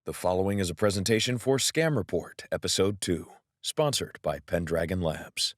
The following is a presentation for Scam Report, Episode 2, sponsored by Pendragon Labs.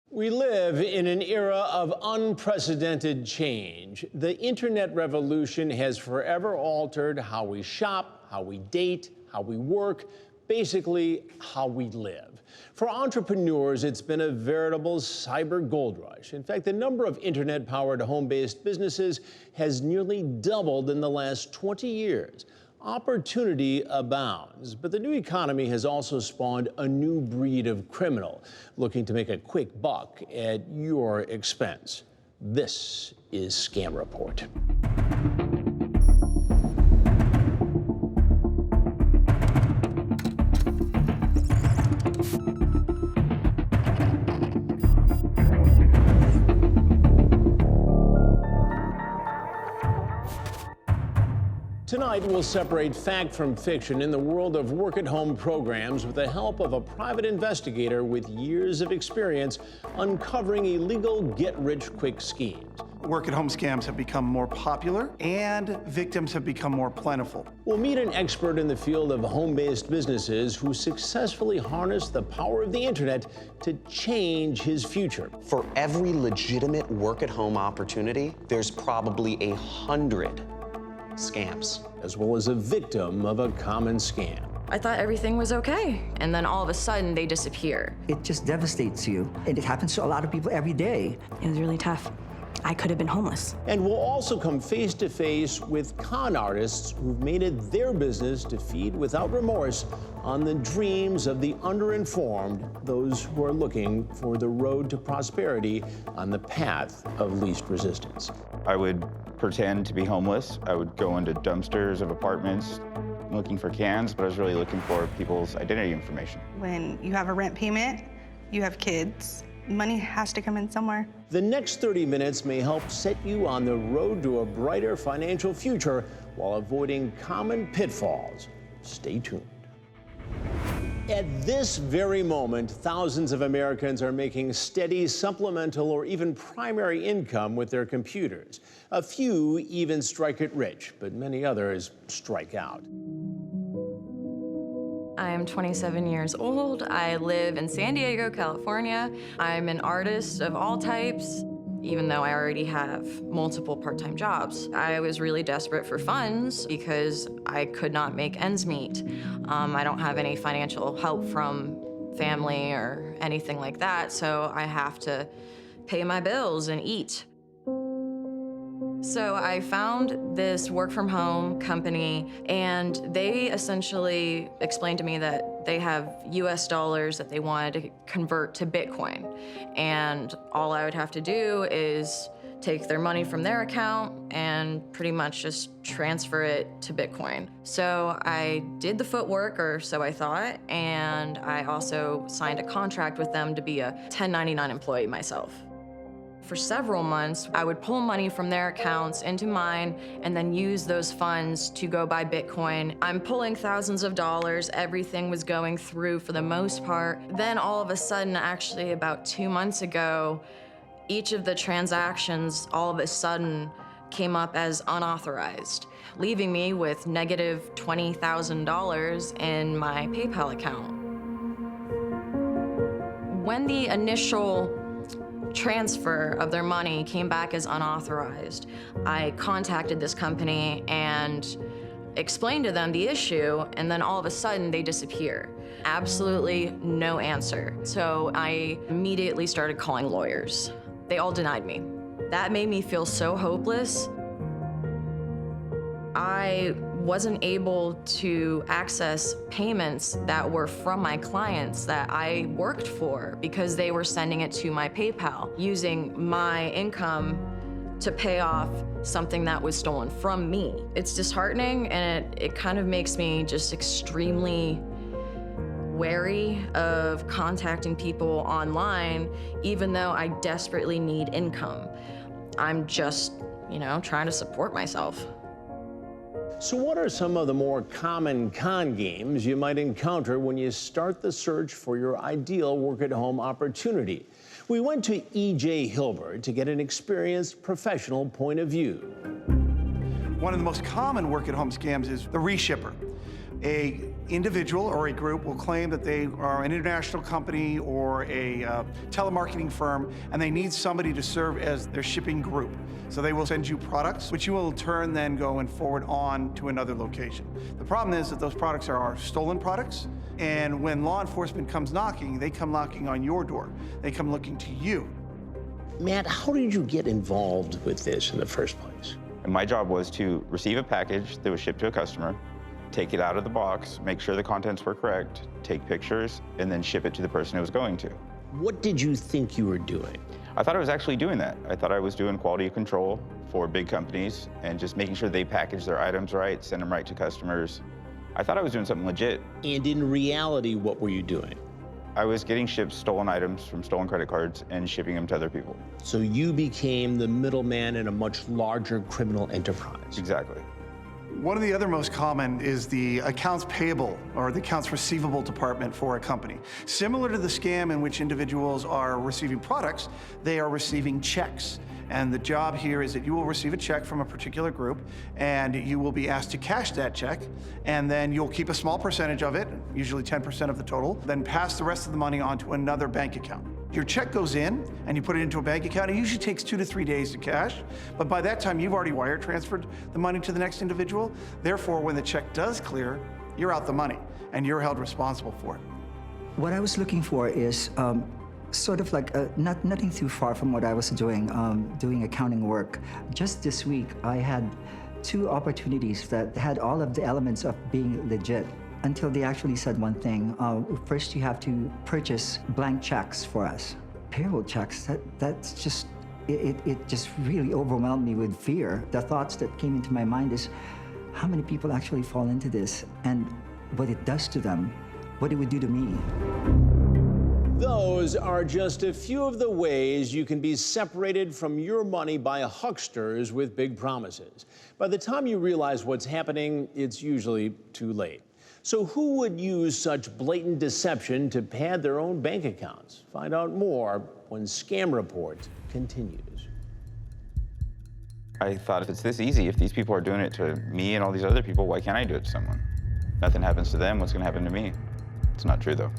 We live in an era of unprecedented change. The internet revolution has forever altered how we shop, how we date, how we work, basically how we live. For entrepreneurs, it's been a veritable cyber gold rush. In fact, the number of internet-powered home-based businesses has nearly doubled in the last 20 years. Opportunity abounds, but the new economy has also spawned a new breed of criminal looking to make a quick buck at your expense. This is Scam Report. Tonight, we'll separate fact from fiction in the world of work-at-home programs with the help of a private investigator with years of experience uncovering illegal get-rich-quick schemes. Work-at-home scams have become more popular and victims have become more plentiful. We'll meet an expert in the field of home-based businesses who successfully harnessed the power of the internet to change his future. For every legitimate work-at-home opportunity, there's probably 100 scams. As well as a victim of a common scam. I thought everything was okay, and then all of a sudden they disappear. It just devastates you, and it happens to a lot of people every day. It was really tough. I could have been homeless. And we'll also come face to face with con artists who've made it their business to feed without remorse on the dreams of the underinformed, those who are looking for the road to prosperity on the path of least resistance. I would pretend to be homeless. I would go into dumpsters of apartments looking for cans, but I was really looking for people's identity information. When you have a rent payment, you have kids, money has to come in somewhere. The next 30 minutes may help set you on the road to a brighter financial future while avoiding common pitfalls. Stay tuned. At this very moment, thousands of Americans are making steady supplemental or even primary income with their computers. A few even strike it rich, but many others strike out. I'm 27 years old. I live in San Diego, California. I'm an artist of all types, even though I already have multiple part-time jobs. I was really desperate for funds because I could not make ends meet. I don't have any financial help from family or anything like that, so I have to pay my bills and eat. So I found this work-from-home company, and they essentially explained to me that they have US dollars that they wanted to convert to Bitcoin. And all I would have to do is take their money from their account and pretty much just transfer it to Bitcoin. So I did the footwork, or so I thought, and I also signed a contract with them to be a 1099 employee myself. For several months, I would pull money from their accounts into mine and then use those funds to go buy Bitcoin. I'm pulling thousands of dollars. Everything was going through for the most part. Then all of a sudden, actually about 2 months ago, each of the transactions all of a sudden came up as unauthorized, leaving me with negative $20,000 in my PayPal account. When the initial transfer of their money came back as unauthorized, I contacted this company and explained to them the issue, and then all of a sudden they disappear. Absolutely no answer. So I immediately started calling lawyers. They all denied me. That made me feel so hopeless. I wasn't able to access payments that were from my clients that I worked for because they were sending it to my PayPal, using my income to pay off something that was stolen from me. It's disheartening, and it kind of makes me just extremely wary of contacting people online, even though I desperately need income. I'm just, trying to support myself. So what are some of the more common con games you might encounter when you start the search for your ideal work-at-home opportunity? We went to E.J. Hilbert to get an experienced professional point of view. One of the most common work-at-home scams is the reshipper. An individual or a group will claim that they are an international company or a telemarketing firm, and they need somebody to serve as their shipping group. So they will send you products, which you will in turn then go and forward on to another location. The problem is that those products are stolen products, and when law enforcement comes knocking, they come knocking on your door. They come looking to you. Matt, how did you get involved with this in the first place? And my job was to receive a package that was shipped to a customer, take it out of the box, make sure the contents were correct, take pictures, and then ship it to the person it was going to. What did you think you were doing? I thought I was actually doing that. I thought I was doing quality control for big companies and just making sure they package their items right, send them right to customers. I thought I was doing something legit. And in reality, what were you doing? I was getting shipped stolen items from stolen credit cards and shipping them to other people. So you became the middleman in a much larger criminal enterprise. Exactly. One of the other most common is the accounts payable or the accounts receivable department for a company. Similar to the scam in which individuals are receiving products, they are receiving checks. And the job here is that you will receive a check from a particular group, and you will be asked to cash that check, and then you'll keep a small percentage of it, usually 10% of the total, then pass the rest of the money on to another bank account. Your check goes in, and you put it into a bank account. It usually takes 2 to 3 days to cash, but by that time, you've already wire transferred the money to the next individual. Therefore, when the check does clear, you're out the money, and you're held responsible for it. What I was looking for is sort of like nothing too far from what I was doing accounting work. Just this week, I had 2 opportunities that had all of the elements of being legit, until they actually said one thing. First, you have to purchase blank checks for us. Payroll checks, that's just, it just really overwhelmed me with fear. The thoughts that came into my mind is, how many people actually fall into this, and what it does to them, what it would do to me. Those are just a few of the ways you can be separated from your money by hucksters with big promises. By the time you realize what's happening, it's usually too late. So who would use such blatant deception to pad their own bank accounts? Find out more when Scam Report continues. I thought, if it's this easy, if these people are doing it to me and all these other people, why can't I do it to someone? Nothing happens to them, what's gonna happen to me? It's not true, though.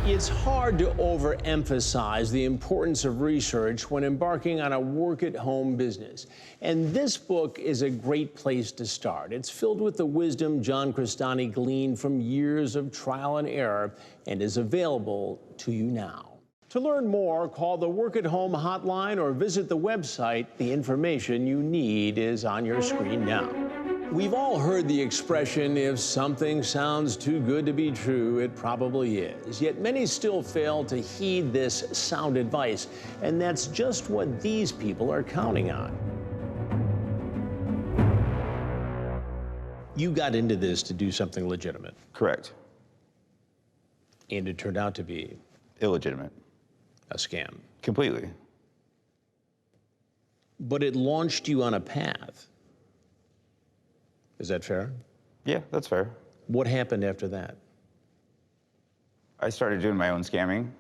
It's hard to overemphasize the importance of research when embarking on a work-at-home business. And this book is a great place to start. It's filled with the wisdom John Crestani gleaned from years of trial and error and is available to you now. To learn more, call the Work-at-Home hotline or visit the website. The information you need is on your screen now. We've all heard the expression, if something sounds too good to be true, it probably is. Yet many still fail to heed this sound advice, and that's just what these people are counting on. You got into this to do something legitimate. Correct. And it turned out to be Illegitimate. a scam. Completely. But it launched you on a path. Is that fair? Yeah, that's fair. What happened after that? I started doing my own scamming.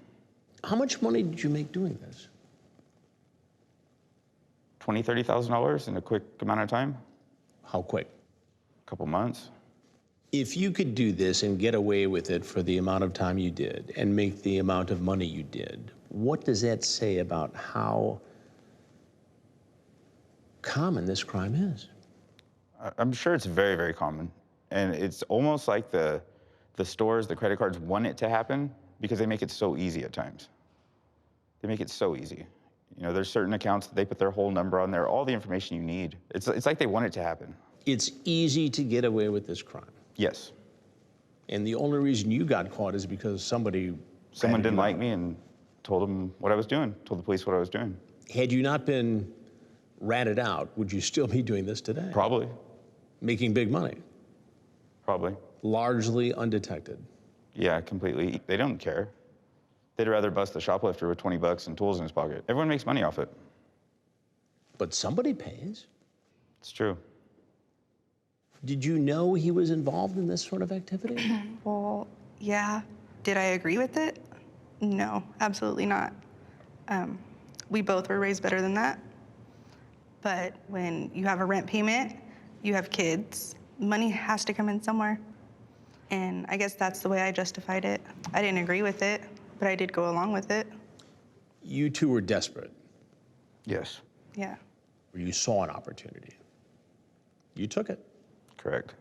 How much money did you make doing this? $20,000, $30,000 in a quick amount of time. How quick? A couple months. If you could do this and get away with it for the amount of time you did and make the amount of money you did, what does that say about how common this crime is? I'm sure it's very, very common. And it's almost like the stores, the credit cards want it to happen because they make it so easy at times. They make it so easy. You know, there's certain accounts that they put their whole number on there, all the information you need. It's like they want it to happen. It's easy to get away with this crime. Yes. And the only reason you got caught is because someone didn't like me and told them what I was doing, told the police what I was doing. Had you not been ratted out, would you still be doing this today? Probably. Making big money? Probably. Largely undetected? Yeah, completely. They don't care. They'd rather bust the shoplifter with 20 bucks and tools in his pocket. Everyone makes money off it. But somebody pays. It's true. Did you know he was involved in this sort of activity? Well, yeah. Did I agree with it? No, absolutely not. We both were raised better than that. But when you have a rent payment, you have kids, money has to come in somewhere. And I guess that's the way I justified it. I didn't agree with it, but I did go along with it. You two were desperate. Yes. Yeah. You saw an opportunity. You took it. Correct.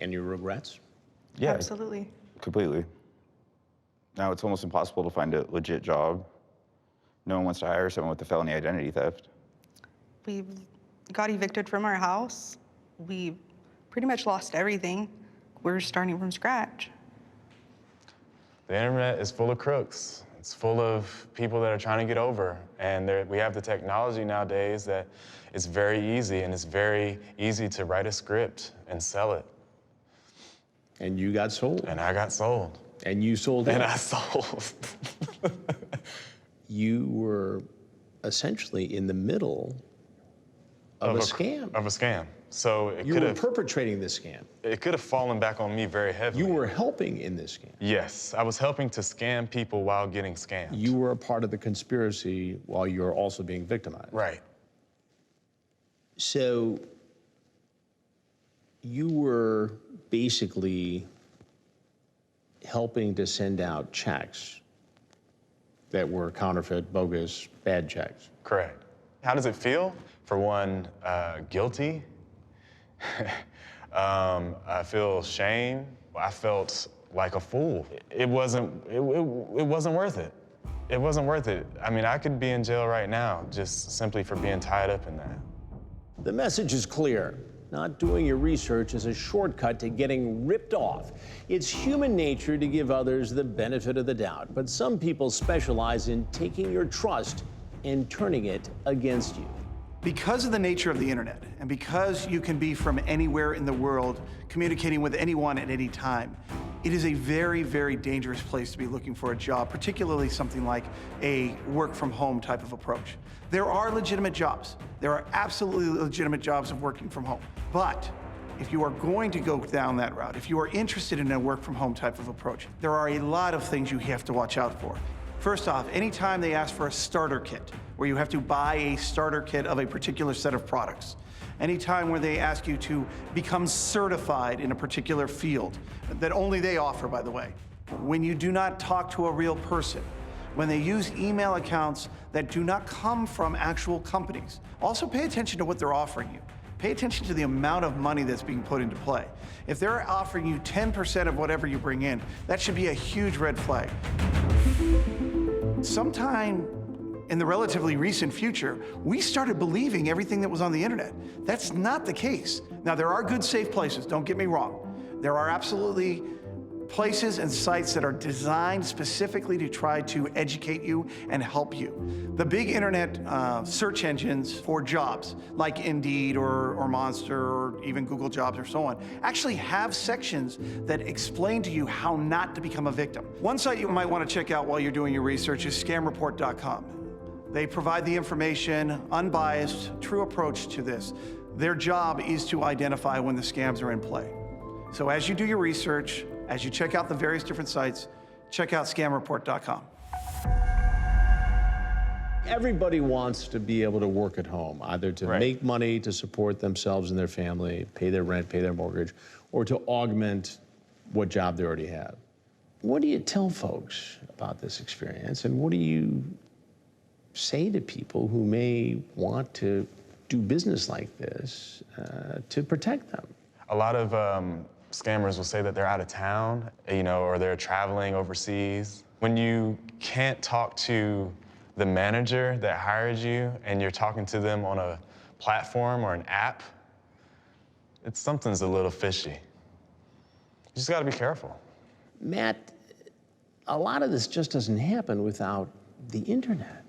And your regrets? Yeah. Absolutely. Completely. Now it's almost impossible to find a legit job. No one wants to hire someone with a felony identity theft. We got evicted from our house. We pretty much lost everything. We're starting from scratch. The internet is full of crooks. It's full of people that are trying to get over. And we have the technology nowadays that it's very easy, and it's very easy to write a script and sell it. And you got sold. And I got sold. And you sold it. And I sold. You were essentially in the middle of a scam. Of a scam. So you were perpetrating this scam. It could have fallen back on me very heavily. You were helping in this scam. Yes, I was helping to scam people while getting scammed. You were a part of the conspiracy while you were also being victimized. Right. So you were basically helping to send out checks that were counterfeit, bogus, bad checks. Correct. How does it feel? For one, guilty. I feel shame. I felt like a fool. It wasn't worth it. It wasn't worth it. I mean, I could be in jail right now just simply for being tied up in that. The message is clear. Not doing your research is a shortcut to getting ripped off. It's human nature to give others the benefit of the doubt, but some people specialize in taking your trust and turning it against you. Because of the nature of the internet, and because you can be from anywhere in the world, communicating with anyone at any time, it is a very, very dangerous place to be looking for a job, particularly something like a work-from-home type of approach. There are legitimate jobs. There are absolutely legitimate jobs of working from home. But if you are going to go down that route, if you are interested in a work-from-home type of approach, there are a lot of things you have to watch out for. First off, anytime they ask for a starter kit, where you have to buy a starter kit of a particular set of products, anytime where they ask you to become certified in a particular field that only they offer, by the way, when you do not talk to a real person, when they use email accounts that do not come from actual companies, also pay attention to what they're offering you. Pay attention to the amount of money that's being put into play. If they're offering you 10% of whatever you bring in, that should be a huge red flag. Sometime in the relatively recent future, we started believing everything that was on the internet. That's not the case. Now, there are good, safe places, don't get me wrong. There are absolutely places and sites that are designed specifically to try to educate you and help you. The big internet search engines for jobs, like Indeed or Monster or even Google Jobs or so on, actually have sections that explain to you how not to become a victim. One site you might want to check out while you're doing your research is scamreport.com. They provide the information, unbiased, true approach to this. Their job is to identify when the scams are in play. So as you do your research, as you check out the various different sites, check out scamreport.com. Everybody wants to be able to work at home, either to make money to support themselves and their family, pay their rent, pay their mortgage, or to augment what job they already have. What do you tell folks about this experience, and what do you say to people who may want to do business like this to protect them? A lot of scammers will say that they're out of town, or they're traveling overseas. When you can't talk to the manager that hired you and you're talking to them on a platform or an app, something's a little fishy. You just gotta be careful. Matt, a lot of this just doesn't happen without the internet.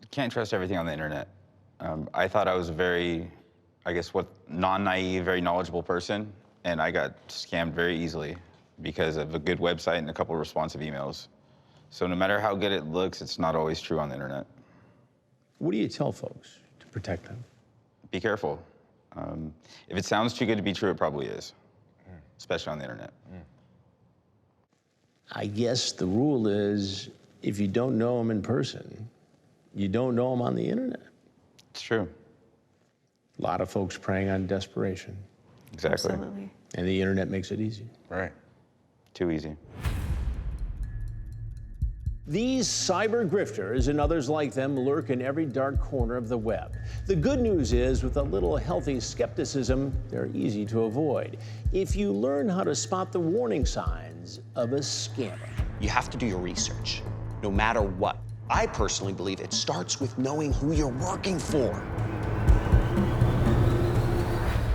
You can't trust everything on the internet. I thought I was a very, non-naive, very knowledgeable person, and I got scammed very easily because of a good website and a couple of responsive emails. So no matter how good it looks, it's not always true on the internet. What do you tell folks to protect them? Be careful. If it sounds too good to be true, it probably is, especially on the internet. I guess the rule is if you don't know them in person, you don't know them on the internet. It's true. A lot of folks preying on desperation. Exactly. Absolutely. And the internet makes it easy. Right. Too easy. These cyber grifters and others like them lurk in every dark corner of the web. The good news is, with a little healthy skepticism, they're easy to avoid if you learn how to spot the warning signs of a scammer. You have to do your research, no matter what. I personally believe it starts with knowing who you're working for.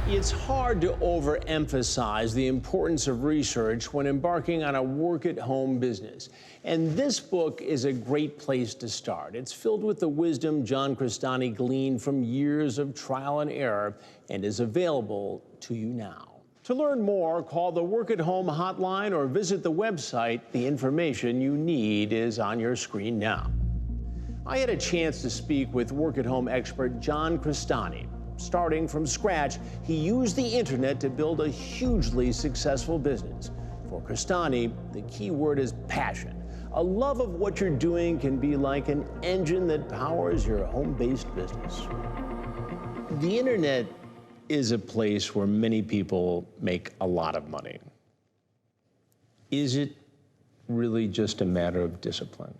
It's hard to overemphasize the importance of research when embarking on a work-at-home business. And this book is a great place to start. It's filled with the wisdom John Crestani gleaned from years of trial and error and is available to you now. To learn more, call the Work-at-Home hotline or visit the website. The information you need is on your screen now. I had a chance to speak with work-at-home expert John Crestani. Starting from scratch, he used the internet to build a hugely successful business. For Crestani, the key word is passion. A love of what you're doing can be like an engine that powers your home-based business. The internet is a place where many people make a lot of money. Is it really just a matter of discipline?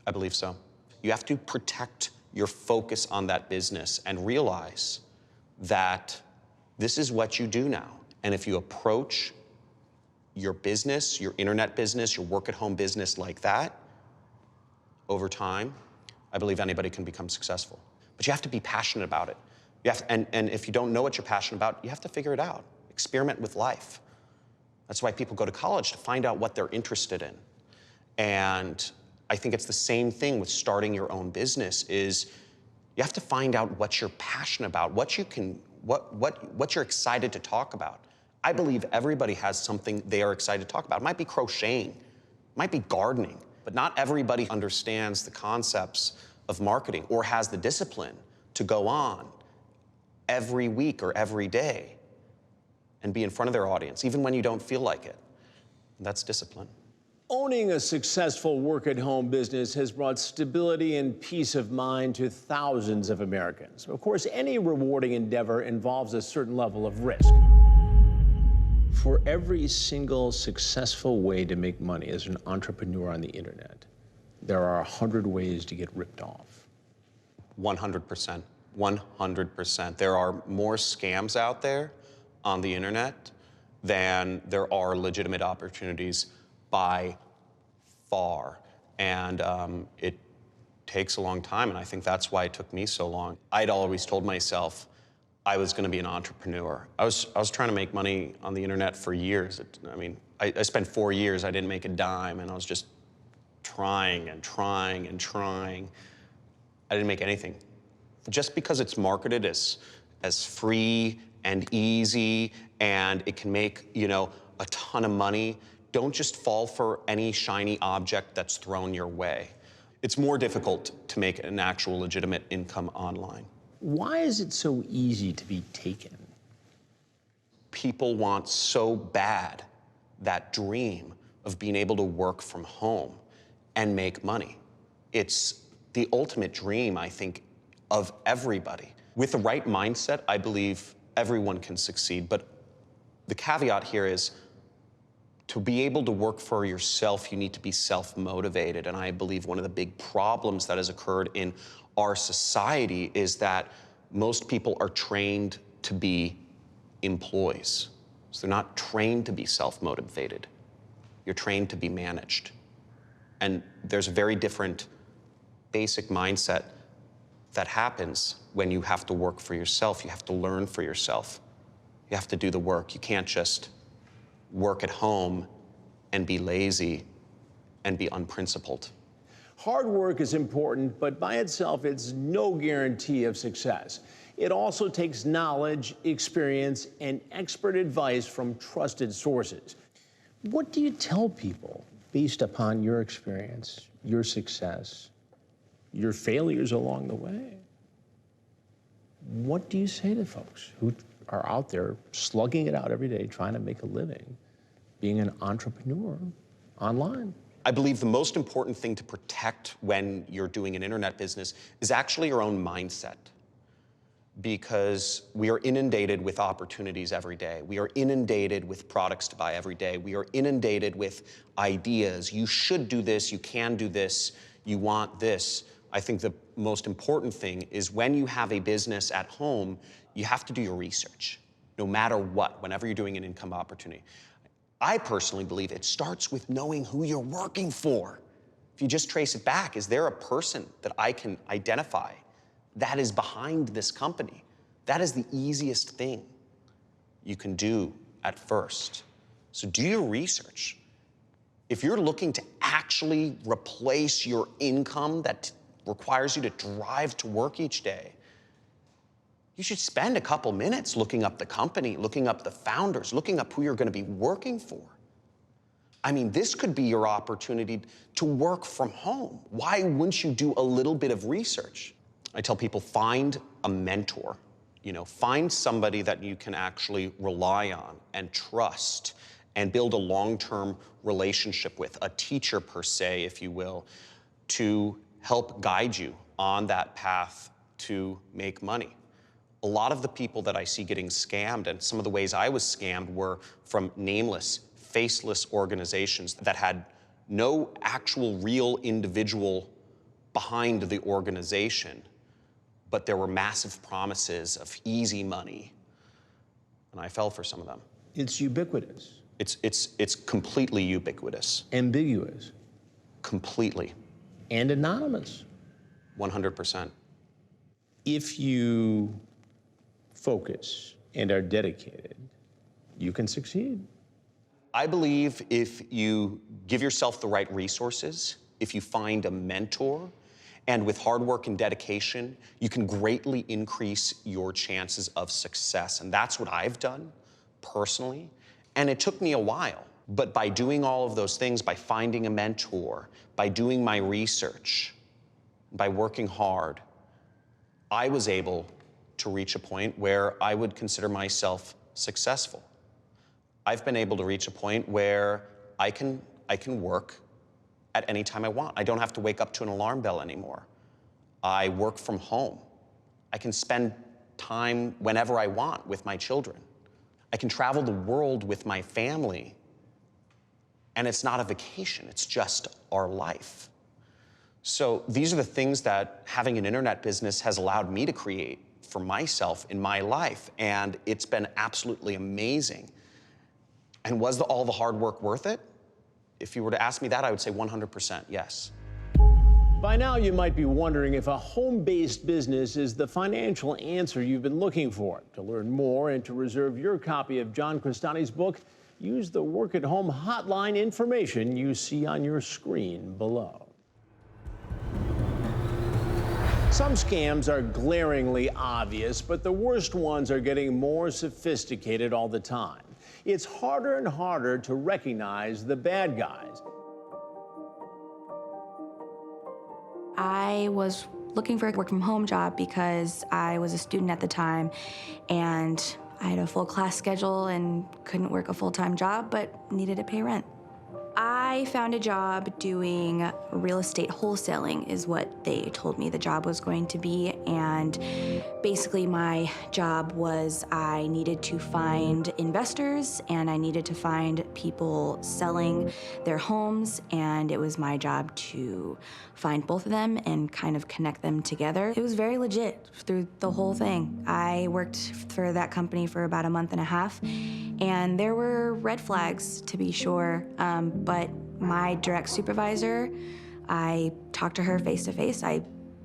I believe so. You have to protect your focus on that business and realize that this is what you do now. And if you approach your business, your internet business, your work-at-home business like that, over time, I believe anybody can become successful. But you have to be passionate about it. You have to, and if you don't know what you're passionate about, you have to figure it out. Experiment with life. That's why people go to college, to find out what they're interested in. And I think it's the same thing with starting your own business, is you have to find out what you're passionate about, what you're excited to talk about. I believe everybody has something they are excited to talk about. It might be crocheting, it might be gardening, but not everybody understands the concepts of marketing or has the discipline to go on every week or every day and be in front of their audience, even when you don't feel like it. That's discipline. Owning a successful work-at-home business has brought stability and peace of mind to thousands of Americans. Of course, any rewarding endeavor involves a certain level of risk. For every single successful way to make money as an entrepreneur on the internet, there are 100 ways to get ripped off. 100%. 100%. There are more scams out there on the internet than there are legitimate opportunities by far. And it takes a long time, and I think that's why it took me so long. I'd always told myself I was gonna be an entrepreneur. I was trying to make money on the internet for years. I spent 4 years, I didn't make a dime, and I was just trying and trying and trying. I didn't make anything. Just because it's marketed as free and easy and it can make, a ton of money, don't just fall for any shiny object that's thrown your way. It's more difficult to make an actual legitimate income online. Why is it so easy to be taken? People want so bad that dream of being able to work from home and make money. It's the ultimate dream, I think, of everybody. With the right mindset, I believe everyone can succeed, but the caveat here is to be able to work for yourself, you need to be self-motivated. And I believe one of the big problems that has occurred in our society is that most people are trained to be employees. So they're not trained to be self-motivated. You're trained to be managed. And there's a very different basic mindset that happens when you have to work for yourself. You have to learn for yourself. You have to do the work. You can't just work at home and be lazy and be unprincipled. Hard work is important, but by itself, it's no guarantee of success. It also takes knowledge, experience, and expert advice from trusted sources. What do you tell people based upon your experience, your success, your failures along the way? What do you say to folks who are out there slugging it out every day, trying to make a living, being an entrepreneur online? I believe the most important thing to protect when you're doing an internet business is actually your own mindset. Because we are inundated with opportunities every day. We are inundated with products to buy every day. We are inundated with ideas. You should do this, you can do this, you want this. I think the most important thing is when you have a business at home, you have to do your research, no matter what, whenever you're doing an income opportunity. I personally believe it starts with knowing who you're working for. If you just trace it back, is there a person that I can identify that is behind this company? That is the easiest thing you can do at first. So do your research. If you're looking to actually replace your income that requires you to drive to work each day, you should spend a couple minutes looking up the company, looking up the founders, looking up who you're going to be working for. I mean, this could be your opportunity to work from home. Why wouldn't you do a little bit of research? I tell people, find a mentor. Find somebody that you can actually rely on and trust and build a long-term relationship with, a teacher per se, if you will, to help guide you on that path to make money. A lot of the people that I see getting scammed, and some of the ways I was scammed, were from nameless, faceless organizations that had no actual real individual behind the organization, but there were massive promises of easy money, and I fell for some of them. It's ubiquitous. It's completely ubiquitous. Ambiguous. Completely. And anonymous. 100%. If you focus and are dedicated, you can succeed. I believe if you give yourself the right resources, if you find a mentor, and with hard work and dedication, you can greatly increase your chances of success. And that's what I've done personally. And it took me a while. But by doing all of those things, by finding a mentor, by doing my research, by working hard, I was able to reach a point where I would consider myself successful. I've been able to reach a point where I can work at any time I want. I don't have to wake up to an alarm bell anymore. I work from home. I can spend time whenever I want with my children. I can travel the world with my family. And it's not a vacation, it's just our life. So these are the things that having an internet business has allowed me to create for myself in my life. And it's been absolutely amazing. And was all the hard work worth it? If you were to ask me that, I would say 100% yes. By now, you might be wondering if a home-based business is the financial answer you've been looking for. To learn more and to reserve your copy of John Crestani's book, use the work-at-home hotline information you see on your screen below. Some scams are glaringly obvious, but the worst ones are getting more sophisticated all the time. It's harder and harder to recognize the bad guys. I was looking for a work-from-home job because I was a student at the time, and I had a full class schedule and couldn't work a full-time job, but needed to pay rent. I found a job doing real estate wholesaling is what they told me the job was going to be. And basically my job was I needed to find investors and I needed to find people selling their homes. And it was my job to find both of them and kind of connect them together. It was very legit through the whole thing. I worked for that company for about a month and a half, and there were red flags, to be sure, but my direct supervisor, I talked to her face to face. I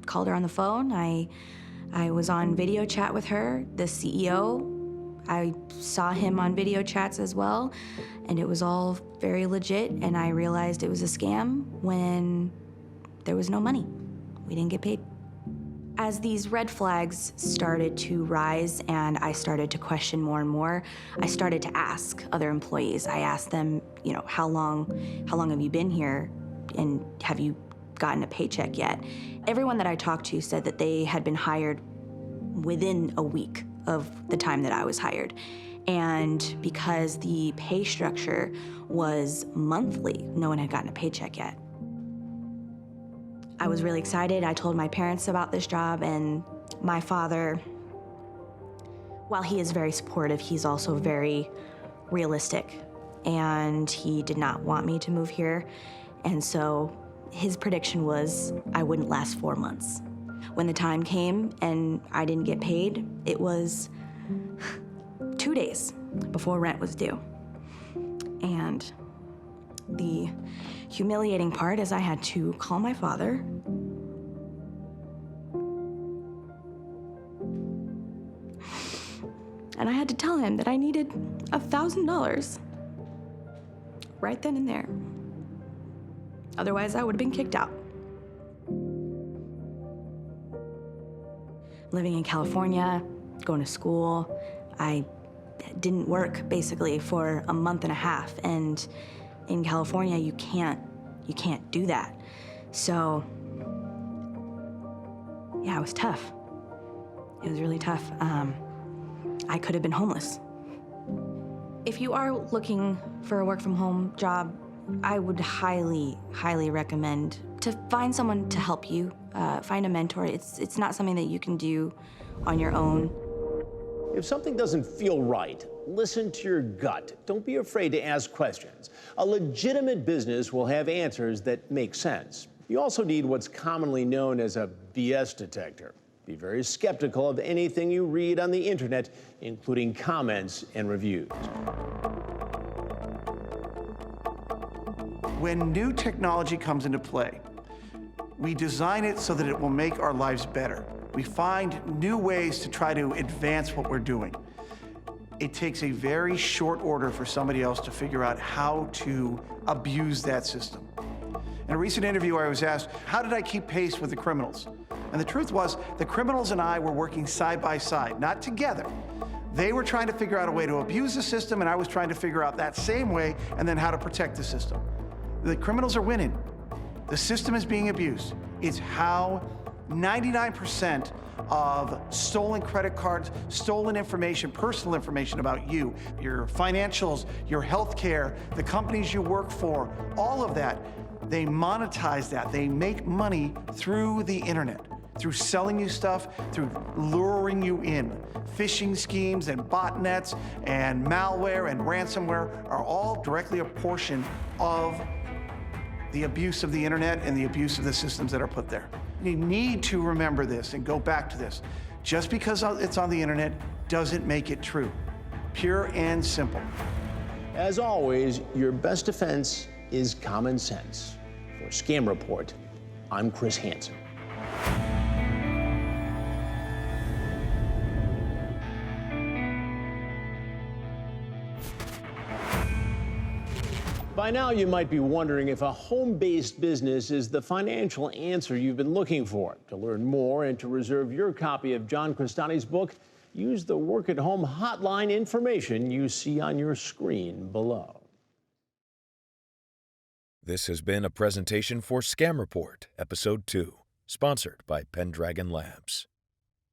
called her on the phone. I was on video chat with her. The CEO, I saw him on video chats as well, and it was all very legit, and I realized it was a scam when there was no money. We didn't get paid. As these red flags started to rise and I started to question more and more, I started to ask other employees. I asked them, you know, how long have you been here and have you gotten a paycheck yet? Everyone that I talked to said that they had been hired within a week of the time that I was hired. And because the pay structure was monthly, no one had gotten a paycheck yet. I was really excited. I told my parents about this job, and my father, while he is very supportive, he's also very realistic, and he did not want me to move here. And so his prediction was I wouldn't last 4 months. When the time came and I didn't get paid, it was 2 days before rent was due. And the humiliating part is I had to call my father and I had to tell him that I needed $1,000 right then and there. Otherwise, I would have been kicked out. Living in California, going to school, I didn't work basically for a month and a half, and in California, you can't do that. So, yeah, it was tough. It was really tough. I could have been homeless. If you are looking for a work-from-home job, I would highly, highly recommend to find someone to help you, find a mentor. It's not something that you can do on your own. If something doesn't feel right, listen to your gut. Don't be afraid to ask questions. A legitimate business will have answers that make sense. You also need what's commonly known as a BS detector. Be very skeptical of anything you read on the internet, including comments and reviews. When new technology comes into play, we design it so that it will make our lives better. We find new ways to try to advance what we're doing. It takes a very short order for somebody else to figure out how to abuse that system. In a recent interview, I was asked, how did I keep pace with the criminals? And the truth was, the criminals and I were working side by side, not together. They were trying to figure out a way to abuse the system, and I was trying to figure out that same way and then how to protect the system. The criminals are winning. The system is being abused. It's how 99% of stolen credit cards, stolen information, personal information about you, your financials, your health care, the companies you work for, all of that, they monetize that. They make money through the internet, through selling you stuff, through luring you in. Phishing schemes and botnets and malware and ransomware are all directly a portion of the abuse of the internet and the abuse of the systems that are put there. You need to remember this and go back to this. Just because it's on the internet doesn't make it true. Pure and simple. As always, your best defense is common sense. For Scam Report, I'm Chris Hansen. By now, you might be wondering if a home-based business is the financial answer you've been looking for. To learn more and to reserve your copy of John Crestani's book, use the Work at Home hotline information you see on your screen below. This has been a presentation for Scam Report, Episode 2, sponsored by Pendragon Labs.